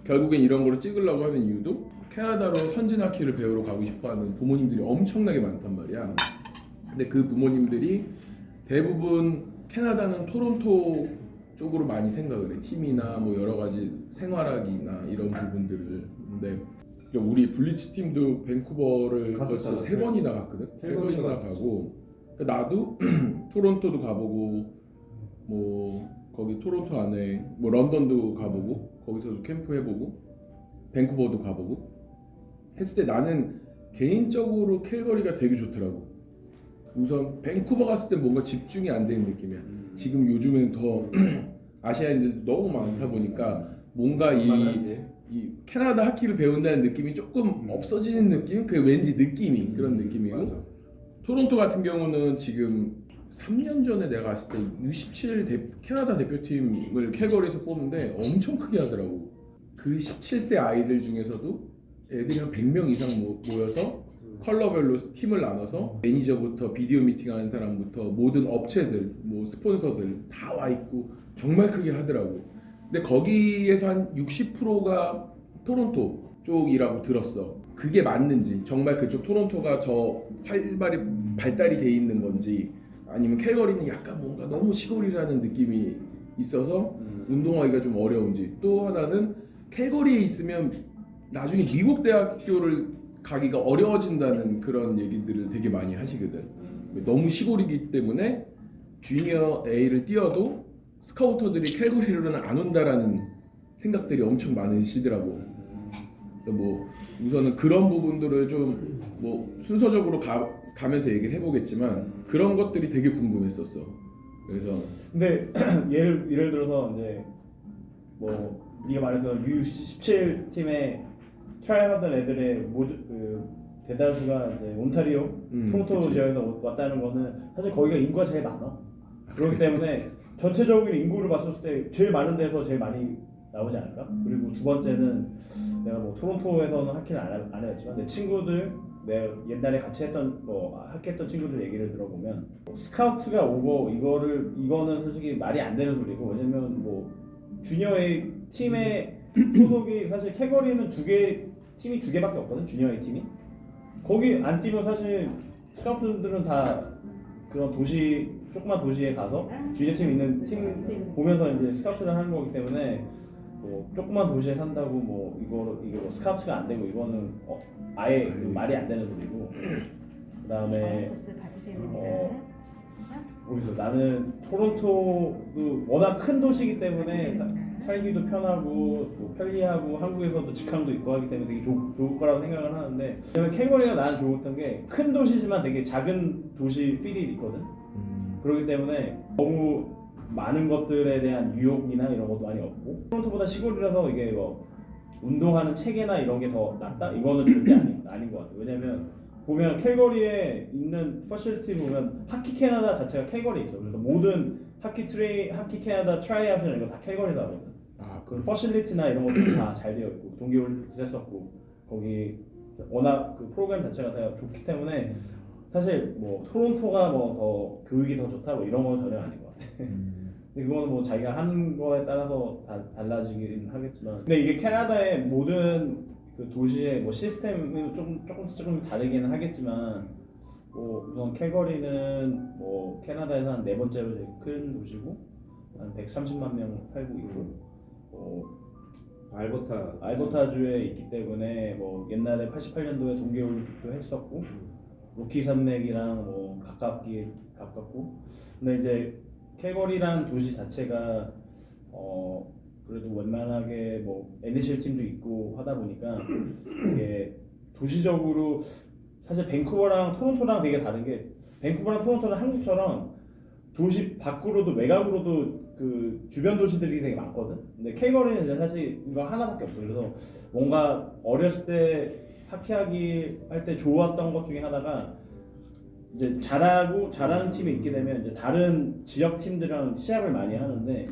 결국엔 이런 거를 찍으려고 하는 이유도 캐나다로 선진 하키를 배우러 가고 싶어하는 부모님들이 엄청나게 많단 말이야. 근데 그 부모님들이 대부분 캐나다는 토론토 쪽으로 많이 생각을 해. 팀이나 뭐 여러 가지 생활하기나 이런 부분들을. 근데 우리 블리츠 팀도 밴쿠버를 벌써 3번이나 갔거든. 3번이나 가고. 그러니까 나도 토론토도 가보고 뭐 거기 토론토 안에 뭐 런던도 가보고 거기서도 캠프 해보고 밴쿠버도 가보고 했을 때 나는 개인적으로 캘거리가 되게 좋더라고. 우선 밴쿠버 갔을 때 뭔가 집중이 안 되는 느낌이야. 지금 요즘엔 더 아시아인들도 너무 많다 보니까 뭔가 이 캐나다 하키를 배운다는 느낌이 조금 없어지는 느낌? 그게 왠지 느낌이 그런 느낌이고 맞아. 토론토 같은 경우는 지금 3년 전에 내가 갔을 때 U17 캐나다 대표팀을 캘거리에서 뽑는데 엄청 크게 하더라고. 그 17세 아이들 중에서도 애들이 한 100명 이상 모여서 컬러별로 팀을 나눠서 매니저부터 비디오 미팅하는 사람부터 모든 업체들, 뭐 스폰서들 다 와 있고 정말 크게 하더라고. 근데 거기에서 한 60%가 토론토 쪽이라고 들었어. 그게 맞는지 정말 그쪽 토론토가 더 활발히 발달이 돼 있는 건지 아니면 캘거리는 약간 뭔가 너무 시골이라는 느낌이 있어서 운동하기가 좀 어려운지. 또 하나는 캘거리에 있으면 나중에 미국 대학교를 가기가 어려워진다는 그런 얘기들을 되게 많이 하시거든. 너무 시골이기 때문에 주니어 A를 뛰어도 스카우터들이 캘거리로는 안 온다라는 생각들이 엄청 많으시더라고. 그래서 뭐 우선은 그런 부분들을 좀 뭐 순서적으로 가면서 얘기를 해보겠지만 그런 것들이 되게 궁금했었어. 그래서 근데 예를 들어서 이제 뭐 네가 말했던 U17 팀에 트라이하던 애들의 대다수가 이제 온타리오, 토론토 그치. 지역에서 왔다는 거는 사실 거기가 인구가 제일 많아. 그렇기 때문에 전체적인 인구를 봤을 때 제일 많은 데서 제일 많이 나오지 않을까? 그리고 두 번째는 내가 뭐 토론토에서는 하키를 안 해봤지만 내 친구들 내가 옛날에 같이 했던 학기했던 친구들 얘기를 들어보면 스카우트가 오고 이거는 솔직히 말이 안 되는 소리고, 왜냐면 뭐 주니어 A 팀의 소속이 사실 캘거리는 팀이 두 개밖에 없거든. 주니어 A 팀이 거기 안 뛰면 사실 스카우트들은 다 그런 조그만 도시에 가서 주니어 팀 있는 팀 보면서 이제 스카우트를 하는 거기 때문에 뭐 조그만 도시에 산다고 이게 스카우트가 안 되고 이거는 아예 말이 안 되는 소리고. 그다음에 거기서 나는 토론토도 워낙 큰 도시이기 때문에 살기도 편하고 또 편리하고 한국에서도 직항도 있고 하기 때문에 되게 좋을 거라고 생각을 하는데, 왜냐면 캘거리가 나는 좋았던 게 큰 도시지만 되게 작은 도시 필이 있거든. 그렇기 때문에 너무 많은 것들에 대한 유혹이나 이런 것도 많이 없고, 토론토보다 시골이라서 이게 뭐 운동하는 체계나 이런 게 더 낫다? 이거는 절대 아닌 것 같아요. 왜냐면 보면 캘거리에 있는 퍼실리티 보면 하키 캐나다 자체가 캘거리에 있어. 그래서 모든 하키 캐나다 트라이아웃이나 이거 다 캘거리다 하거든. 그 퍼실리티나 이런 것도 다 잘 되어 있고 동계올림픽도 했었고 거기 워낙 그 프로그램 자체가 다 좋기 때문에 사실 뭐 토론토가 뭐 더 교육이 더 좋다 뭐 이런 건 전혀 아닌 것 같아. 근데 그거는 뭐 자기가 하는 거에 따라서 달라지긴 하겠지만, 근데 이게 캐나다의 모든 그 도시의 뭐 시스템이 조금 다르기는 하겠지만, 뭐 우선 캘거리는 뭐 캐나다에서 한 4번째로 제일 큰 도시고 한 130만 명 살고 있고, 알버타주에 있기 때문에 뭐 옛날에 88년도에 동계올림픽도 했었고 로키 산맥이랑 뭐 가깝고. 근데 이제 캘거리란 도시 자체가 그래도 웬만하게 뭐 NHL 팀도 있고 하다 보니까 이게 도시적으로 사실 밴쿠버랑 토론토랑 되게 다른 게, 밴쿠버랑 토론토는 한국처럼 도시 밖으로도 외곽으로도 그 주변 도시들이 되게 많거든. 근데 캘거리는 이제 사실 이거 하나밖에 없어. 그래서 뭔가 어렸을 때 하키하기 할 때 좋았던 것 중에 하나가 이제 잘하는 팀이 있게 되면 이제 다른 지역 팀들이랑 시합을 많이 하는데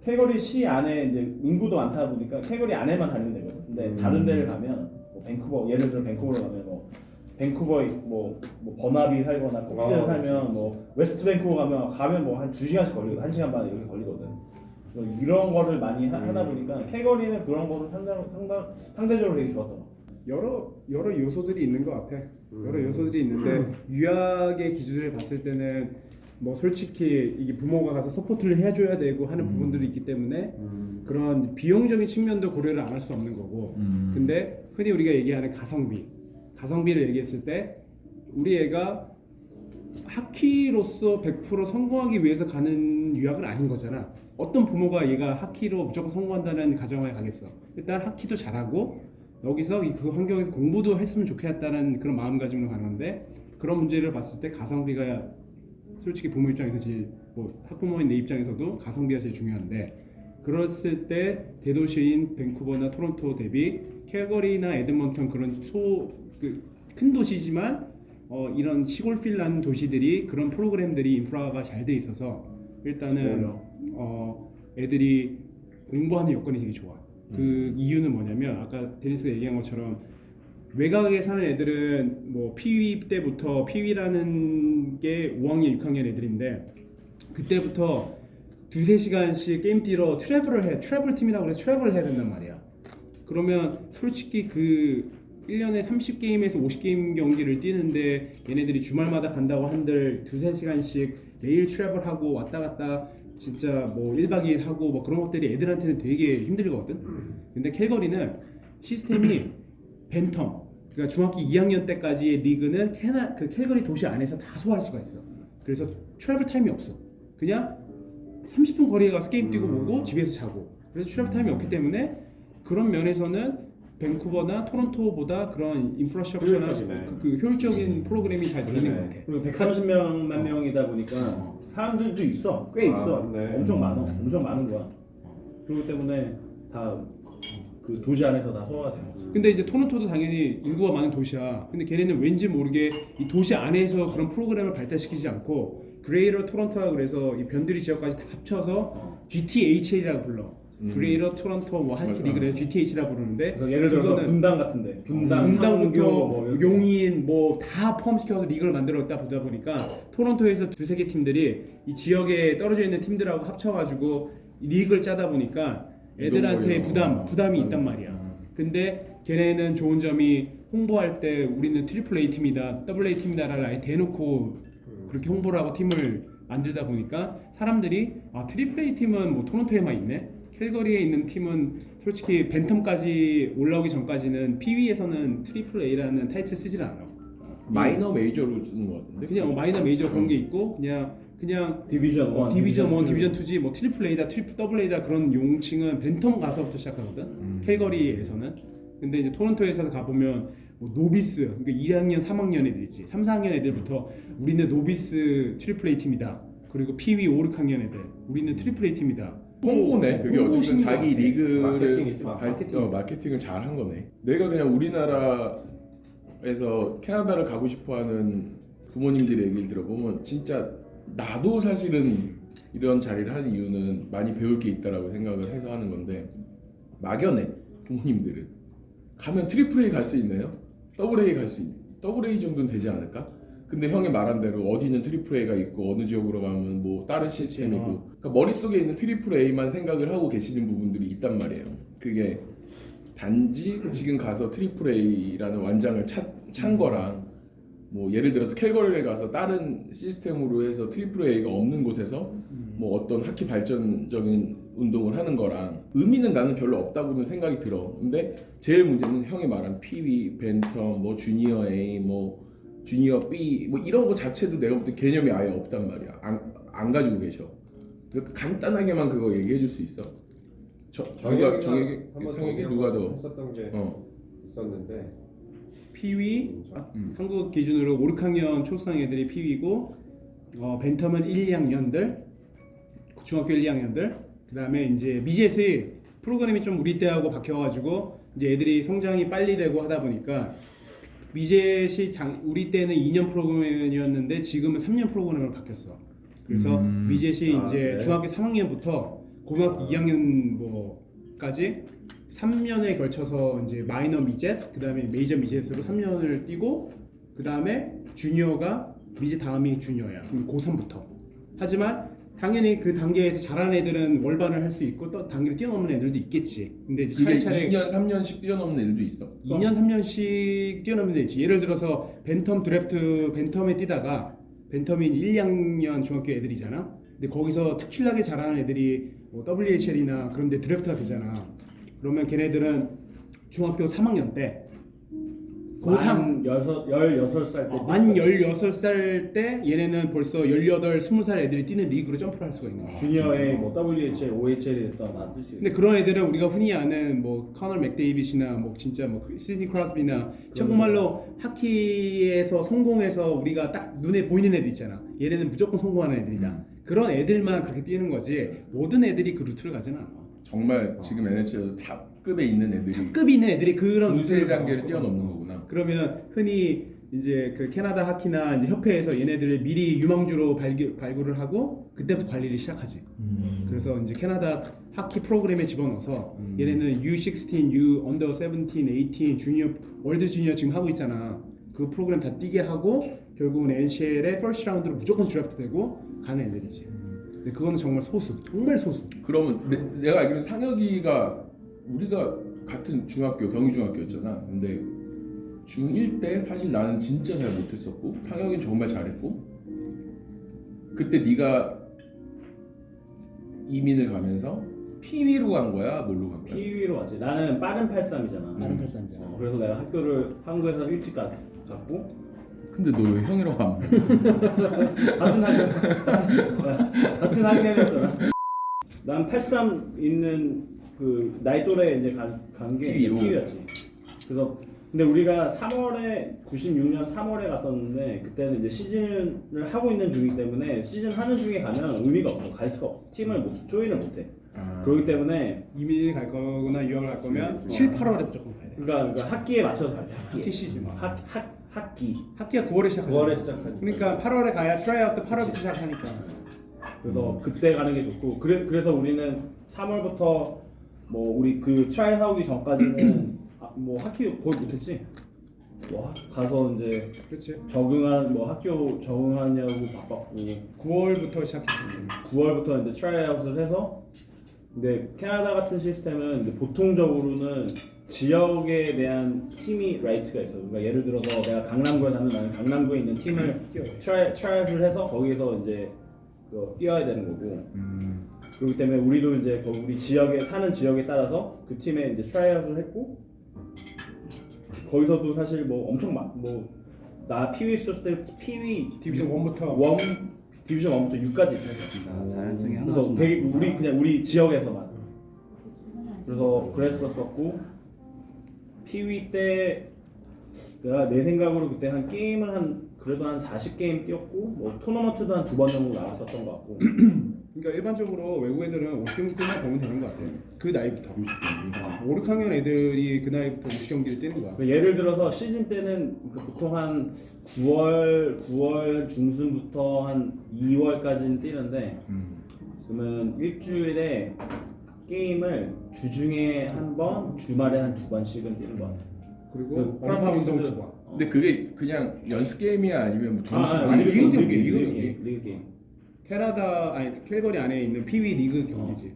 캘거리 시 안에 이제 인구도 많다 보니까 캘거리 안에만 다니면 되거든. 근데 다른 데를 가면 뭐 밴쿠버 예를 들어 밴쿠버로 가면 뭐 밴쿠버에 뭐 버나비 살거나 코키를 살면 뭐 웨스트 밴쿠버 가면 뭐 한 2시간씩 걸리거든. 1시간 반 이렇게 걸리거든. 이런 거를 많이 하다 보니까 캘거리는 그런 거를 상대적으로 되게 좋았던 것 같아. 여러 요소들이 있는 것 같아. 여러 요소들이 있는데 유학의 기준을 봤을 때는 뭐 솔직히 이게 부모가 가서 서포트를 해줘야 되고 하는 부분들이 있기 때문에 그런 비용적인 측면도 고려를 안 할 수 없는 거고. 근데 흔히 우리가 얘기하는 가성비를 얘기했을 때 우리 애가 하키로서 100% 성공하기 위해서 가는 유학은 아닌 거잖아. 어떤 부모가 얘가 하키로 무조건 성공한다는 가정에 가겠어. 일단 하키도 잘하고 여기서 그 환경에서 공부도 했으면 좋겠다는 그런 마음가짐으로 가는 건데 그런 문제를 봤을 때 가성비가 솔직히 부모 입장에서 제일 뭐 학부모인 내 입장에서도 가성비가 제일 중요한데 그랬을 때 대도시인 밴쿠버나 토론토 대비 캘거리나 에드먼턴 그런 큰 도시지만 이런 시골 필라는 도시들이 그런 프로그램들이 인프라가 잘 돼 있어서 일단은 애들이 공부하는 여건이 되게 좋아. 그 이유는 뭐냐면 아까 데니스가 얘기한 것처럼 외곽에 사는 애들은 뭐 피위 때부터 피위라는 게 5학년 6학년 애들인데 그때부터 2-3시간씩 게임 뛰러 트래블 팀이라고 그래서 트래블을 해야 된단 말이야. 그러면 솔직히 그 1년에 30게임에서 50게임 경기를 뛰는데 얘네들이 주말마다 간다고 한들 2-3시간씩 매일 트래블하고 왔다 갔다 진짜 뭐 1박 2일 하고 뭐 그런 것들이 애들한테는 되게 힘들거든. 근데 캘거리는 시스템이 벤텀 그러니까 중학교 2학년 때까지의 리그는 그 캘거리 도시 안에서 다 소화할 수가 있어. 그래서 트래블 타임이 없어. 그냥 30분 거리에 가서 게임 뛰고 오고 집에서 자고. 그래서 트래블 타임이 없기 때문에 그런 면에서는 밴쿠버나 토론토보다 그런 인프라스트럭처나 그 효율적인 프로그램이 잘 되는 것 같아. 그리고 130만 명이다 보니까 사람들도 있어. 꽤 있어. 엄청 많아. 엄청 많은 거야. 그렇기 때문에 다 그 도시 안에서 다 소화가 되는 거지. 근데 이제 토론토도 당연히 인구가 많은 도시야. 근데 걔네는 왠지 모르게 이 도시 안에서 그런 프로그램을 발달시키지 않고 그레이터 토론토가 그래서 이 변두리 지역까지 다 합쳐서 GTHL이라고 불러. 그레이터 토론토 뭐 하이키 리그를 GTH라고 부르는데 그래서 예를 들어서 분당 같은데 분당부터 뭐 용인 뭐 다 포함시켜서 리그를 만들었다 보다 보니까 토론토에서 2-3개 팀들이 이 지역에 떨어져 있는 팀들하고 합쳐가지고 리그를 짜다 보니까 애들한테 부담이 있단 말이야. 근데 걔네는 좋은 점이 홍보할 때 우리는 트리플 A 팀이다, 더블 A 팀이다를 아예 대놓고 그렇게 홍보를 하고 팀을 만들다 보니까 사람들이 트리플 A 팀은 뭐 토론토에만 있네. 캘거리에 있는 팀은 솔직히 벤텀까지 올라오기 전까지는 PW에서는 트리플 A라는 타이틀 쓰질 않아. 마이너 메이저로 쓰는 것 같은데. 그냥 마이너 메이저 그런 게 있고 그냥 디비전 1, 디비전 2지 뭐 트리플 A다, 트리플 더블 A다 그런 용칭은 벤텀 가서부터 시작하거든. 캘거리에서는. 근데 이제 토론토에서 가보면 뭐 노비스, 그러니까 2학년, 3학년 애들 있지. 3, 4학년 애들부터 우리는 노비스 트리플 A 팀이다. 그리고 PW 5, 6학년 애들 우리는 트리플 A 팀이다. 홍보네. 그게 어쨌든 자기 것 같아. 리그를 마케팅. 마케팅을 잘 한 거네. 내가 그냥 우리나라에서 캐나다를 가고 싶어하는 부모님들의 얘기를 들어보면 진짜 나도 사실은 이런 자리를 하는 이유는 많이 배울 게 있다라고 생각을 해서 하는 건데 막연해. 부모님들은 가면 트리플 A 갈 수 있나요? 더블 A 더블 A 정도는 되지 않을까? 근데 형이 말한 대로 어디는 트리플 A가 있고 어느 지역으로 가면 뭐 다른 시스템이고 그러니까 머릿속에 있는 트리플 A만 생각을 하고 계시는 부분들이 있단 말이에요. 그게 단지 지금 가서 트리플 A라는 완장을 찬 거랑 뭐 예를 들어서 캘거리를 가서 다른 시스템으로 해서 트리플 A가 없는 곳에서 뭐 어떤 하키 발전적인 운동을 하는 거랑 의미는 나는 별로 없다고는 생각이 들어. 근데 제일 문제는 형이 말한 PW, 벤텀, 뭐 주니어 A, 뭐 주니어 B 뭐 이런 거 자체도 내가 볼 때 개념이 아예 없단 말이야. 안 가지고 계셔. 그래서 간단하게만 그거 얘기해 줄 수 있어? 정혁이 누가 더 했었던 게 있었는데 PW 한국 기준으로 5, 6학년 초수상 애들이 PW고 벤텀은 1, 2학년들 중학교 1, 2학년들 그다음에 이제 BGS 프로그램이 좀 우리 때하고 바뀌어가지고 이제 애들이 성장이 빨리 되고 하다 보니까 미젯이 우리 때는 2년 프로그램이었는데 지금은 3년 프로그램으로 바뀌었어. 그래서 미젯이 이제 그래? 중학교 3학년부터 고등학교 2학년 뭐까지 3년에 걸쳐서 이제 마이너 미젯, 그다음에 메이저 미젯으로 3년을 뛰고 그다음에 주니어가 미젯 다음이 주니어야. 고3부터. 하지만 당연히 그 단계에서 잘하는 애들은 월반을 할 수 있고 또 단계를 뛰어넘는 애들도 있겠지. 근데 이제 그게 차례차례 2년 3년씩 뛰어넘는 애들도 있어. 2년 3년씩 뛰어넘는 애 있지. 예를 들어서 벤텀 드래프트 벤텀에 뛰다가 벤텀이 1, 2학년 중학교 애들이잖아. 근데 거기서 특출나게 잘하는 애들이 뭐 WHL이나 그런 데 드래프트가 되잖아. 그러면 걔네들은 중학교 3학년 때 고3 16살 때 만 16살 때 얘네는 벌써 18, 20살 애들이 뛰는 리그로 점프를 할 수가 있는 거야. 주니어의 뭐 WHL, OHL이 됐던 다뜰 수 있어. 근데 그런 애들은 우리가 흔히 아는 뭐 커널 맥데이빗이나 뭐 진짜 뭐 시드니 크로스비나 정말로 하키에서 성공해서 우리가 딱 눈에 보이는 애들 있잖아. 얘네는 무조건 성공하는 애들이다. 그런 애들만 그렇게 뛰는 거지 모든 애들이 그 루트를 가지는 않아. 정말 지금 NHL에서 탑급에 있는 애들이 급이 있는 애들이 그런 두세 루트를 단계를 가. 뛰어넘는 거구나. 그러면 흔히 이제 그 캐나다 하키나 이제 협회에서 얘네들을 미리 유망주로 발굴을 하고 그때부터 관리를 시작하지. 그래서 이제 캐나다 하키 프로그램에 집어넣어서 얘네는 U16, U 언더 17, 18 주니어 월드 주니어 지금 하고 있잖아. 그 프로그램 다 뛰게 하고 결국은 NCL의 퍼스트 라운드로 무조건 드래프트되고 가는 애들이지. 근데 그거는 정말 소수, 정말 소수. 그러면 내가 알기로는 상혁이가 우리가 같은 중학교 경희중학교였잖아. 근데 중1 때 사실 나는 진짜 잘 못했었고 상혁이는 정말 잘했고 그때 네가 이민을 가면서 PW로 간 거야? 뭘로 간 거야? PW로 왔지. 나는 빠른 83이잖아. 다른 83자. 그래서 내가 학교를 한국에서 일찍 갔고 근데 너 왜 형이라고 안 불러? 같은 학년이었잖아. 난 83 있는 그 나이 또래 이제 간게 PW로. PW였지. 그래서 근데 우리가 3월에 96년 3월에 갔었는데 그때는 이제 시즌을 하고 있는 중이기 때문에 시즌 하는 중에 가면 의미가 없어. 갈 수가 없어. 팀을 조인을 못해. 그렇기 때문에 이민을 갈 거거나 유학을 갈 거면 7, 8월에 무조건 가야 돼. 그러니까 학기에 맞춰서 가야 돼. 학기 시즌. 학기. 학기가 9월에 시작하잖아. 9월에 시작하니까. 그러니까 8월에 가야 트라이아웃 때 8월부터 시작하니까. 그래서 그때 가는 게 좋고 그래서 우리는 3월부터 뭐 우리 그 트라이 하기 전까지는 뭐 학기 거의 못했지. 뭐 가서 이제 그렇지. 뭐 학교 적응하냐고 바빴고 9월부터 시작했지. 9월부터 이제 트라이아웃을 해서 근데 캐나다 같은 시스템은 이제 보통적으로는 지역에 대한 팀이 라이트가 있어. 그러니까 예를 들어서 내가 강남구에 사면 나는 강남구에 있는 팀을 트라이아웃을 해서 거기서 이제 뛰어야 되는 거고. 그렇기 때문에 우리도 이제 우리 지역에 사는 지역에 따라서 그 팀에 이제 트라이아웃을 했고 거기서도 사실 뭐 엄청 나 피위 있었을 때 피위 디비전 1부터 디비전 1부터 6까지 있었어. 자연성이 하나. 그래서 그냥 우리 지역에서만. 그래서 그랬었었고 피위 때 내가 내 생각으로 그때 한 게임을 그래도 한 40게임 뛰었고 뭐 토너먼트도 한 2번 정도 나갔었던 것 같고. 그러니까 일반적으로 외국 애들은 50경기만 보면 되는 것 같아. 그 나이부터 50경기. 5, 6학년 애들이 그 나이부터 50경기를 뛰는 거야. 그러니까 예를 들어서 시즌 때는 보통 한 9월 중순부터 한 2월까지는 뛰는데 그러면 일주일에 게임을 주중에 한 번, 주말에 한 2번씩은 뛰는 것 같아. 그리고 그 원파 운동 프랙티스도- 2번. 근데 그게 그냥 연습 게임이야 아니면 뭐 정식 리그 경기, 리그 게임. 캘거리 안에 있는 피위 리그 경기지.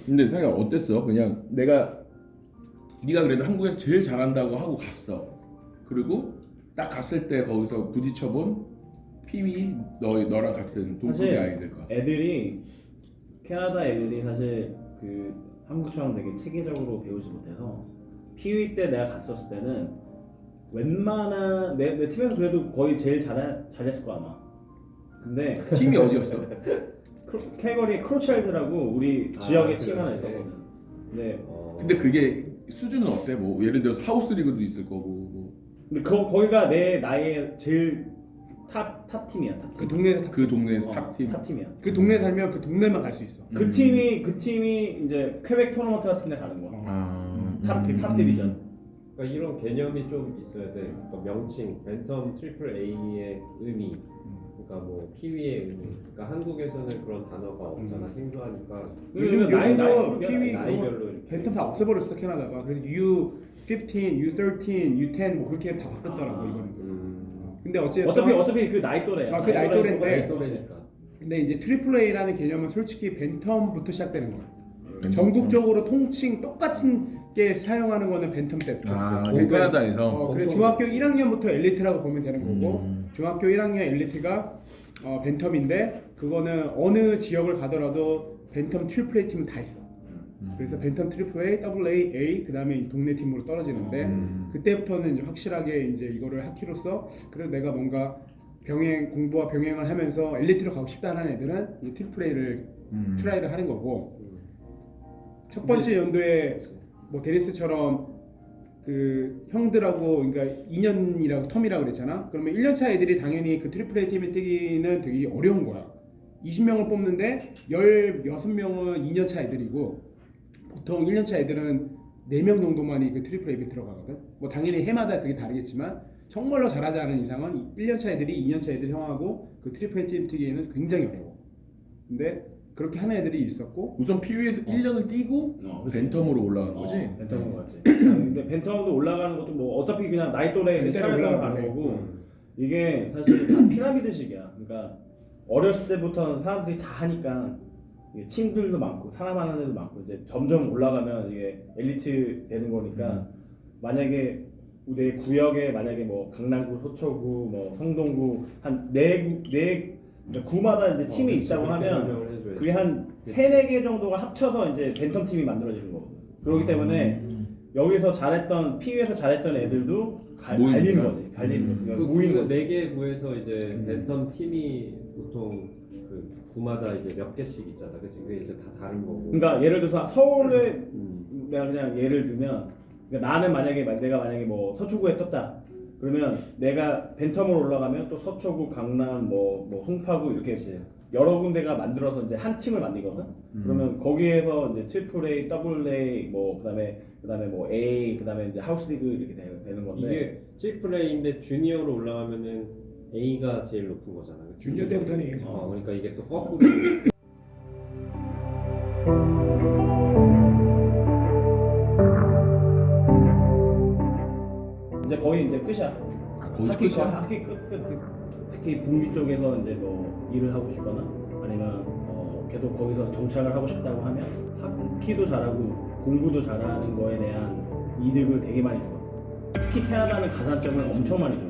근데 생각 어땠어? 그냥 네가 그래도 한국에서 제일 잘한다고 하고 갔어. 그리고 딱 갔을 때 거기서 부딪혀본 피위 너랑 같은 동급의 사실 아이들과. 캐나다 애들이 사실 그 한국처럼 되게 체계적으로 배우지 못해서 피위 때 내가 갔었을 때는 웬만한 내 팀에서 그래도 거의 제일 잘했을 거 아마. 근데 팀이 어디였어? 캘거리 크로차일드라고 우리 지역에 팀 하나 있었거든. 근데 그게 수준은 어때? 뭐 예를 들어서 하우스 리그도 있을 거고. 뭐. 근데 거기가 내 나이에 제일 탑 팀이야. 탑 팀. 그 동네에서 탑팀. 탑 팀이야. 그 동네 살면 그 동네만 갈 수 있어. 그 팀이 이제 퀘벡 토너먼트 같은 데 가는 거야. 탑 디비전. 그러니까 이런 개념이 좀 있어야 돼. 그러니까 명칭, 벤텀 트리플 A의 의미, 그러니까 뭐 피위의 의미. 그러니까 한국에서는 그런 단어가 없잖아. 생소하니까 요즘 나이- PW 나이별로 이렇게. 벤텀 다 없애버렸어 캐나다가. 그래서 U15, U13, U10 뭐 그렇게 다 바꿨더라고 이거는. 근데 어차피 그 나이 또래야. 그 나이 또래인데. 나이 또래니까. 근데 이제 트리플 A라는 개념은 솔직히 벤텀부터 시작되는 거야. 전국적으로 통칭 똑같은 게 사용하는 거는 벤텀 때부터 아, 있어. 캐나다에서. 그래 중학교 1학년부터 엘리트라고 보면 되는 거고 중학교 1학년 엘리트가 벤텀인데 그거는 어느 지역을 가더라도 벤텀 트리플 A 팀은 다 있어. 그래서 벤텀 트리플 A, 더블 A, A 그다음에 동네 팀으로 떨어지는데 그때부터는 이제 확실하게 이제 이거를 하키로서 그래도 내가 뭔가 공부와 병행을 하면서 엘리트로 가고 싶다는 애들은 이제 트리플 A를 트라이를 하는 거고 첫 번째 연도에 뭐 데니스처럼 그 형들하고 그러니까 2년이라고 텀이라고 그랬잖아. 그러면 1년차 애들이 당연히 그 트리플 A 팀에 뛰기는 되게 어려운 거야. 20명을 뽑는데 16명은 2년차 애들이고 보통 1년차 애들은 4명 정도만이 그 트리플 A에 들어가거든. 뭐 당연히 해마다 그게 다르겠지만 정말로 잘하지 않은 이상은 1년차 애들이 2년차 애들 형하고 그 트리플 A 팀 뛰기에는 굉장히 어려워. 근데 그렇게 하는 애들이 있었고 우선 PU에서 1년을 뛰고 그치. 벤텀으로 올라간 거지. 벤텀인 거 같지. 근데 벤텀도 올라가는 것도 뭐 어차피 그냥 나이 또래 차례로 올라가는 가는 거고 이게 사실 다 피라미드식이야. 그러니까 어렸을 때부터 사람들이 다 하니까 이게 팀들도 많고 사람 하는 애도 많고 이제 점점 올라가면 이게 엘리트 되는 거니까 만약에 내 구역에 만약에 뭐 강남구, 서초구, 뭐 성동구 한 네 구마다 이제 팀이 있다고 하면 그게 한 3-4개 정도가 합쳐서 이제 벤텀 팀이 만들어지는 거거든. 그렇기 때문에 여기서 잘했던 PU에서 잘했던 애들도 갈리는 거지. 갈리는 거지. 그 모이는 거지. 4개 구에서 이제 벤텀 팀이 보통 그 구마다 이제 몇 개씩 있잖아. 그치? 그게 이제 다 다른 거고. 그러니까 예를 들어서 서울에 내가 그냥 예를 들면 그러니까 나는 내가 만약에 뭐 서초구에 떴다. 그러면 내가 벤텀으로 올라가면 또 서초구, 강남, 뭐 송파구 이렇게 여러 군데가 만들어서 이제 한 팀을 만들거든. 그러면 거기에서 이제 트리플 A, 더블 A, 뭐 그다음에 뭐 A, 그다음에 이제 하우스 리그 이렇게 되는 건데. 이게 트리플 A인데 주니어로 올라가면은 A가 제일 높은 거잖아. 그치? 주니어 때부터는 A죠. 그러니까 이게 또 거꾸로. 이제 거의 이제 끝이야. 거의 학기 끝이야? 학기 끝. 특히 북미 쪽에서 이제 뭐 일을 하고 싶거나 아니면 계속 거기서 정착을 하고 싶다고 하면 학기도 잘하고 공부도 잘하는 거에 대한 이득을 되게 많이 줘. 특히 캐나다는 가산점을 엄청 많이 줘.